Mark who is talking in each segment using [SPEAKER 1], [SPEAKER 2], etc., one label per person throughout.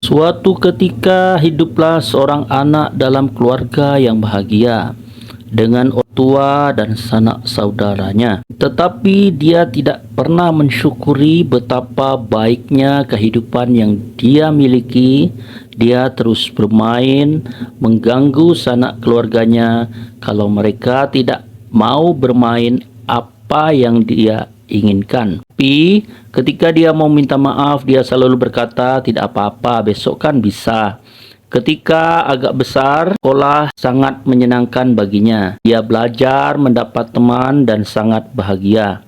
[SPEAKER 1] Suatu ketika hiduplah seorang anak dalam keluarga yang bahagia dengan orang tua dan sanak saudaranya. Tetapi dia tidak pernah mensyukuri betapa baiknya kehidupan yang dia miliki. Dia terus bermain, mengganggu sanak keluarganya kalau mereka tidak mau bermain apa yang dia inginkan. Tapi ketika dia mau minta maaf, dia selalu berkata, tidak apa-apa, besok kan bisa. Ketika agak besar, sekolah sangat menyenangkan baginya. Dia belajar, mendapat teman, dan sangat bahagia.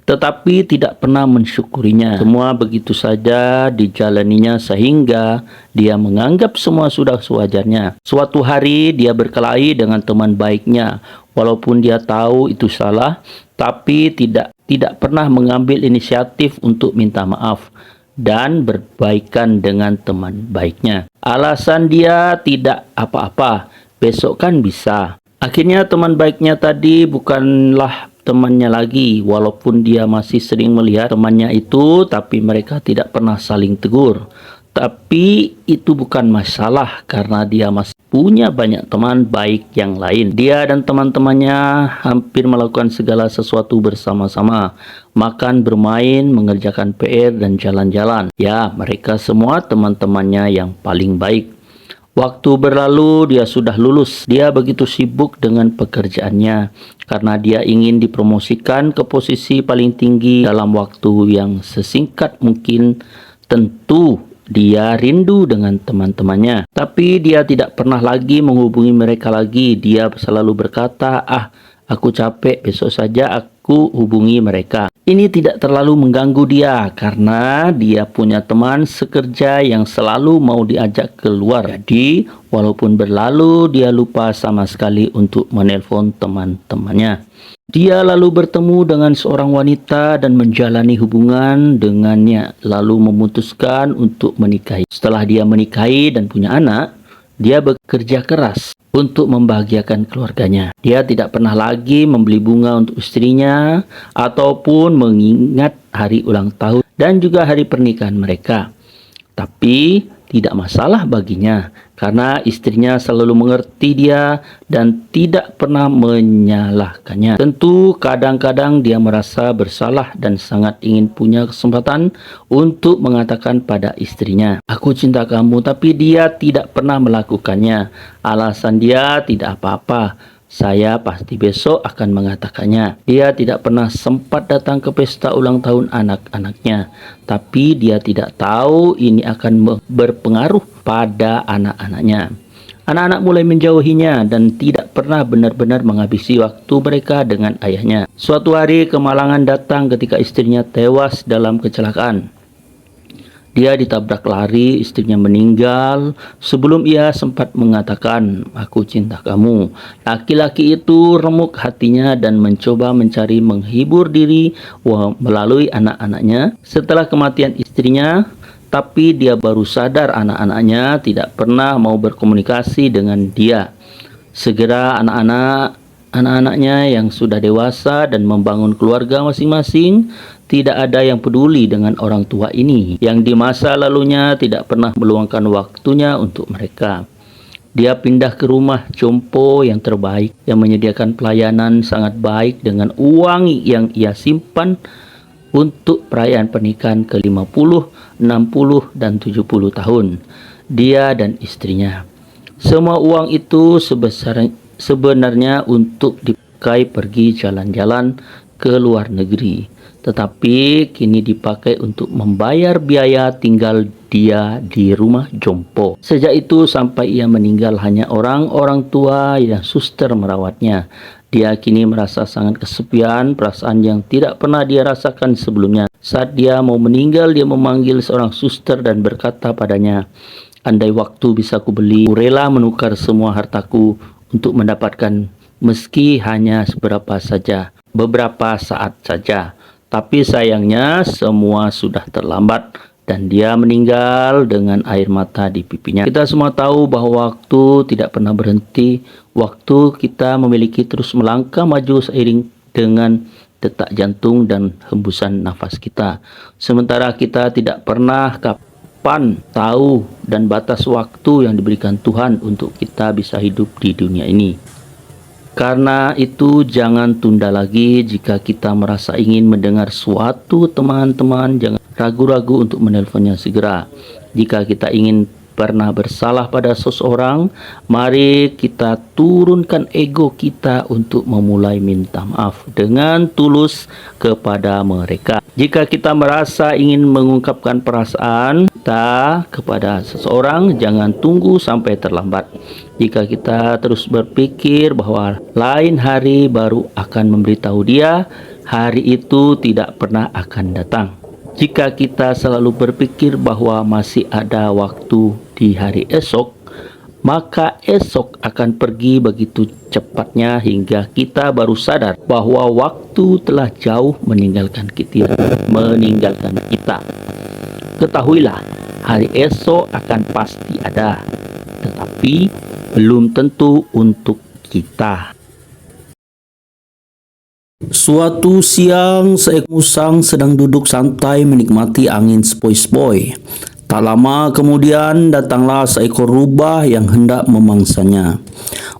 [SPEAKER 1] Tetapi tidak pernah mensyukurinya. Semua begitu saja dijalaninya sehingga dia menganggap semua sudah sewajarnya. Suatu hari dia berkelahi dengan teman baiknya. Walaupun dia tahu itu salah, tapi tidak pernah mengambil inisiatif untuk minta maaf dan berbaikan dengan teman baiknya. Alasan dia tidak apa-apa, besok kan bisa. Akhirnya teman baiknya tadi bukanlah temannya lagi, walaupun dia masih sering melihat temannya itu, tapi mereka tidak pernah saling tegur. Tapi itu bukan masalah karena dia masih punya banyak teman baik yang lain. Dia dan teman-temannya hampir melakukan segala sesuatu bersama-sama. Makan, bermain, mengerjakan PR, dan jalan-jalan. Ya, mereka semua teman-temannya yang paling baik. Waktu berlalu, dia sudah lulus. Dia begitu sibuk dengan pekerjaannya karena dia ingin dipromosikan ke posisi paling tinggi dalam waktu yang sesingkat mungkin. Tentu dia rindu dengan teman-temannya, tapi dia tidak pernah lagi menghubungi mereka lagi. Dia selalu berkata, aku capek, besok saja aku hubungi mereka. Ini tidak terlalu mengganggu dia karena dia punya teman sekerja yang selalu mau diajak keluar. Jadi, walaupun berlalu, dia lupa sama sekali untuk menelpon teman-temannya. Dia lalu bertemu dengan seorang wanita dan menjalani hubungan dengannya, lalu memutuskan untuk menikahi. Setelah dia menikahi dan punya anak, dia bekerja keras untuk membahagiakan keluarganya. Dia tidak pernah lagi membeli bunga untuk istrinya ataupun mengingat hari ulang tahun dan juga hari pernikahan mereka. Tapi tidak masalah baginya karena istrinya selalu mengerti dia dan tidak pernah menyalahkannya. Tentu kadang-kadang dia merasa bersalah dan sangat ingin punya kesempatan untuk mengatakan pada istrinya, aku cinta kamu, tapi dia tidak pernah melakukannya. Alasan dia, tidak apa-apa, saya pasti besok akan mengatakannya. Dia tidak pernah sempat datang ke pesta ulang tahun anak-anaknya. Tapi dia tidak tahu ini akan berpengaruh pada anak-anaknya. Anak-anak mulai menjauhinya dan tidak pernah benar-benar menghabisi waktu mereka dengan ayahnya. Suatu hari kemalangan datang ketika istrinya tewas dalam kecelakaan. Dia ditabrak lari, istrinya meninggal sebelum ia sempat mengatakan, aku cinta kamu. Laki-laki itu remuk hatinya dan mencoba mencari menghibur diri melalui anak-anaknya setelah kematian istrinya. Tapi dia baru sadar anak-anaknya tidak pernah mau berkomunikasi dengan dia. Segera anak-anaknya yang sudah dewasa dan membangun keluarga masing-masing, tidak ada yang peduli dengan orang tua ini yang di masa lalunya tidak pernah meluangkan waktunya untuk mereka. Dia pindah ke rumah jompo yang terbaik yang menyediakan pelayanan sangat baik dengan uang yang ia simpan untuk perayaan pernikahan ke-50, 60, dan 70 tahun dia dan istrinya. Semua uang itu sebenarnya untuk dipakai pergi jalan-jalan ke luar negeri, tetapi kini dipakai untuk membayar biaya tinggal dia di rumah jompo. Sejak itu sampai ia meninggal hanya orang tua dan suster merawatnya. Dia kini merasa sangat kesepian, perasaan yang tidak pernah dia rasakan sebelumnya. Saat dia mau meninggal, dia memanggil seorang suster dan berkata padanya, andai waktu bisa kubeli, ku rela menukar semua hartaku untuk mendapatkan meski hanya beberapa saat saja. Tapi sayangnya semua sudah terlambat dan dia meninggal dengan air mata di pipinya. Kita semua tahu bahwa waktu tidak pernah berhenti. Waktu kita memiliki terus melangkah maju seiring dengan detak jantung dan hembusan nafas kita. Sementara kita tidak pernah kapan tahu dan batas waktu yang diberikan Tuhan untuk kita bisa hidup di dunia ini. Karena itu jangan tunda lagi. Jika kita merasa ingin mendengar suatu teman-teman, jangan ragu-ragu untuk menelponnya segera. Jika kita ingin pernah bersalah pada seseorang, mari kita turunkan ego kita untuk memulai minta maaf dengan tulus kepada mereka. Jika kita merasa ingin mengungkapkan perasaan kita kepada seseorang, jangan tunggu sampai terlambat. Jika kita terus berpikir bahwa lain hari baru akan memberitahu dia, hari itu tidak pernah akan datang. Jika kita selalu berpikir bahwa masih ada waktu di hari esok, maka esok akan pergi begitu cepatnya hingga kita baru sadar bahwa waktu telah jauh meninggalkan kita. Ketahuilah, hari esok akan pasti ada, tetapi belum tentu untuk kita. Suatu siang, seekor musang sedang duduk santai menikmati angin sepoi-sepoi. Tak lama kemudian datanglah seekor rubah yang hendak memangsanya.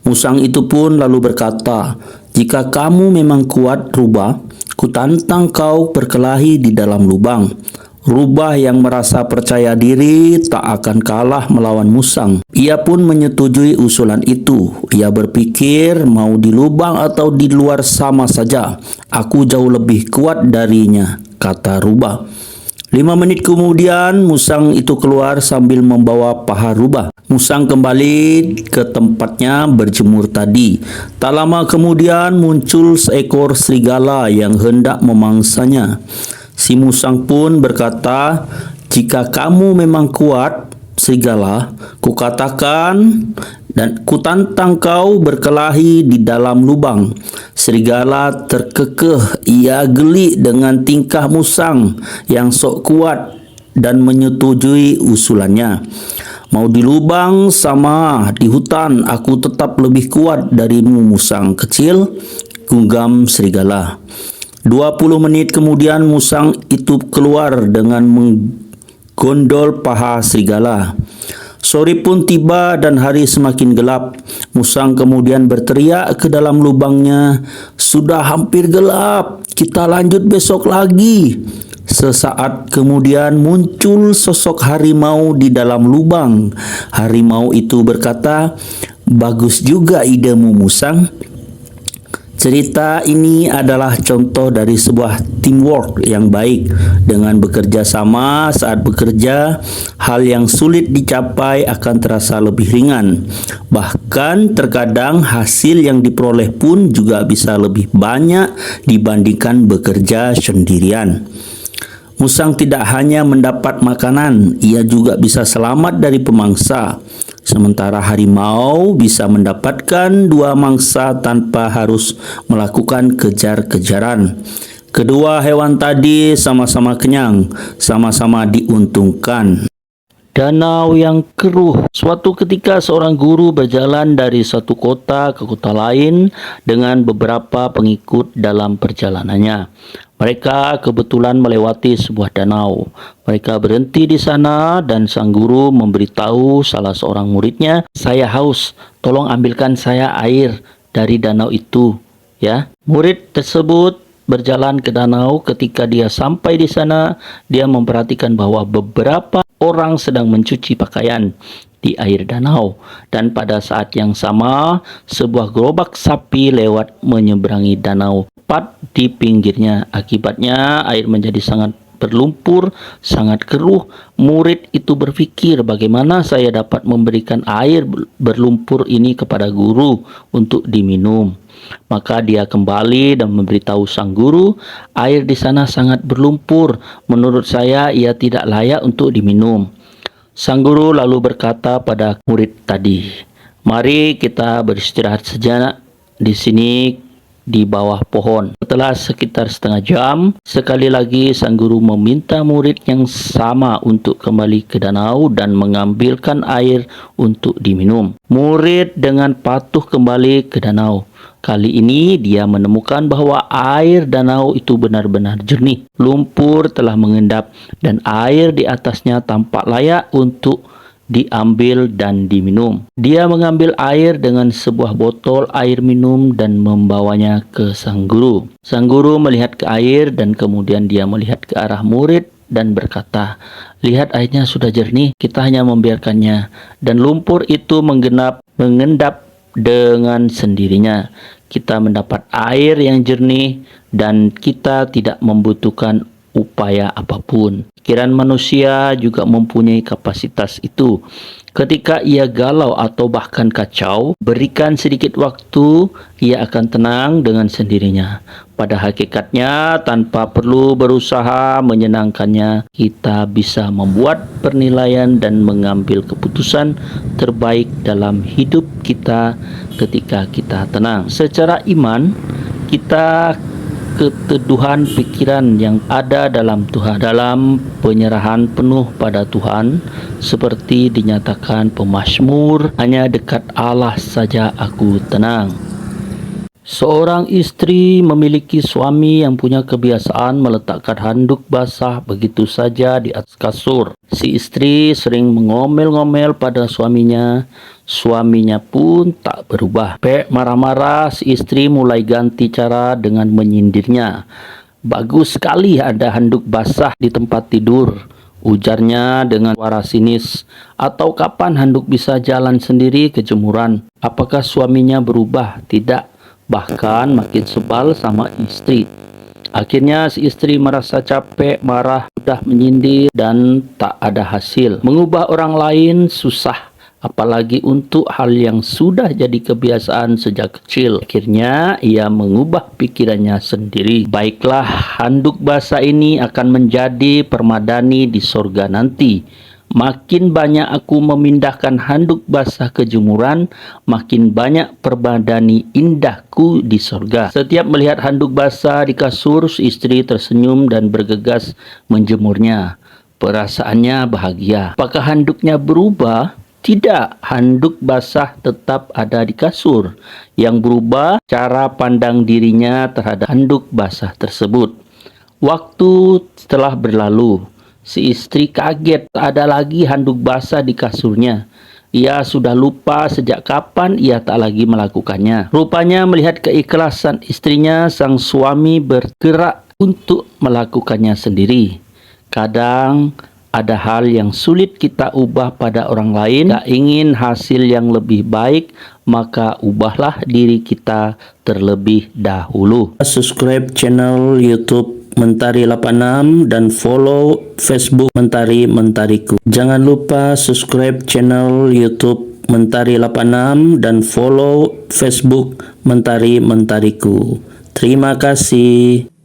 [SPEAKER 1] Musang itu pun lalu berkata, "Jika kamu memang kuat, rubah, kutantang kau berkelahi di dalam lubang." Rubah yang merasa percaya diri tak akan kalah melawan musang. Ia pun menyetujui usulan itu. Ia berpikir, mau di lubang atau di luar sama saja. Aku jauh lebih kuat darinya, kata rubah. 5 menit kemudian musang itu keluar sambil membawa paha rubah. Musang kembali ke tempatnya berjemur tadi. Tak lama kemudian muncul seekor serigala yang hendak memangsanya. Si musang pun berkata, "Jika kamu memang kuat, serigala, kukatakan dan kutantang kau berkelahi di dalam lubang." Serigala terkekeh. Ia geli dengan tingkah musang yang sok kuat dan menyetujui usulannya. "Mau di lubang sama di hutan, aku tetap lebih kuat darimu, musang kecil," gumam serigala. 20 menit kemudian musang itu keluar dengan menggondol paha serigala. Sore pun tiba dan hari semakin gelap. Musang kemudian berteriak ke dalam lubangnya, "Sudah hampir gelap, kita lanjut besok lagi." Sesaat kemudian muncul sosok harimau di dalam lubang. Harimau itu berkata, "Bagus juga idemu, musang." Cerita ini adalah contoh dari sebuah teamwork yang baik. Dengan bekerja sama saat bekerja, hal yang sulit dicapai akan terasa lebih ringan. Bahkan terkadang hasil yang diperoleh pun juga bisa lebih banyak dibandingkan bekerja sendirian. Musang tidak hanya mendapat makanan, ia juga bisa selamat dari pemangsa. Sementara harimau bisa mendapatkan 2 mangsa tanpa harus melakukan kejar-kejaran. Kedua hewan tadi sama-sama kenyang, sama-sama diuntungkan. Danau yang keruh. Suatu ketika seorang guru berjalan dari satu kota ke kota lain dengan beberapa pengikut dalam perjalanannya. Mereka kebetulan melewati sebuah danau. Mereka berhenti di sana dan sang guru memberitahu salah seorang muridnya, "Saya haus, tolong ambilkan saya air dari danau itu." Ya, murid tersebut berjalan ke danau. Ketika dia sampai di sana, dia memperhatikan bahwa beberapa orang sedang mencuci pakaian di air danau, dan pada saat yang sama sebuah gerobak sapi lewat menyeberangi danau tepat di pinggirnya. Akibatnya air menjadi sangat berlumpur, sangat keruh. Murid itu berpikir, bagaimana saya dapat memberikan air berlumpur ini kepada guru untuk diminum. Maka dia kembali dan memberitahu sang guru, "Air di sana sangat berlumpur. Menurut saya ia tidak layak untuk diminum." Sang guru lalu berkata pada murid tadi, "Mari kita beristirahat sejenak di sini di bawah pohon. Setelah sekitar setengah jam, sekali lagi sang guru meminta murid yang sama untuk kembali ke danau dan mengambilkan air untuk diminum. Murid dengan patuh kembali ke danau. Kali ini dia menemukan bahwa air danau itu benar-benar jernih. Lumpur telah mengendap dan air di atasnya tampak layak untuk diambil dan diminum. Dia mengambil air dengan sebuah botol air minum dan membawanya ke sang guru. Sang guru melihat ke air dan kemudian dia melihat ke arah murid dan berkata, "Lihat, airnya sudah jernih, kita hanya membiarkannya." Dan lumpur itu mengendap dengan sendirinya. Kita mendapat air yang jernih dan kita tidak membutuhkan upaya apapun. Pikiran manusia juga mempunyai kapasitas itu. Ketika ia galau atau bahkan kacau, berikan sedikit waktu, ia akan tenang dengan sendirinya. Pada hakikatnya, tanpa perlu berusaha menyenangkannya, kita bisa membuat penilaian dan mengambil keputusan terbaik dalam hidup kita ketika kita tenang. Secara iman, kita keteduhan pikiran yang ada dalam Tuhan, dalam penyerahan penuh pada Tuhan, seperti dinyatakan pemazmur, hanya dekat Allah saja aku tenang. Seorang istri memiliki suami yang punya kebiasaan meletakkan handuk basah begitu saja di atas kasur. Si istri sering mengomel-ngomel pada suaminya. Suaminya pun tak berubah. Marah-marah, si istri mulai ganti cara dengan menyindirnya. "Bagus sekali ada handuk basah di tempat tidur," ujarnya dengan suara sinis. "Atau kapan handuk bisa jalan sendiri ke jemuran?" Apakah suaminya berubah? Tidak. Bahkan makin sebal sama istri. Akhirnya si istri merasa capek, marah, sudah menyindir dan tak ada hasil. Mengubah orang lain susah, apalagi untuk hal yang sudah jadi kebiasaan sejak kecil. Akhirnya ia mengubah pikirannya sendiri. Baiklah, handuk basah ini akan menjadi permadani di sorga nanti. Makin banyak aku memindahkan handuk basah ke jemuran, makin banyak permadani indahku di sorga. Setiap melihat handuk basah di kasur, istri tersenyum dan bergegas menjemurnya. Perasaannya bahagia. Apakah handuknya berubah? Tidak, handuk basah tetap ada di kasur. Yang berubah cara pandang dirinya terhadap handuk basah tersebut. Waktu setelah berlalu, si istri kaget tak ada lagi handuk basah di kasurnya. Ia sudah lupa sejak kapan ia tak lagi melakukannya. Rupanya melihat keikhlasan istrinya, sang suami bergerak untuk melakukannya sendiri. Kadang ada hal yang sulit kita ubah pada orang lain. Tak ingin hasil yang lebih baik, maka ubahlah diri kita terlebih dahulu. Subscribe channel YouTube Mentari 86 dan follow Facebook Mentari Mentariku. Jangan lupa subscribe channel YouTube Mentari 86 dan follow Facebook Mentari Mentariku. Terima kasih.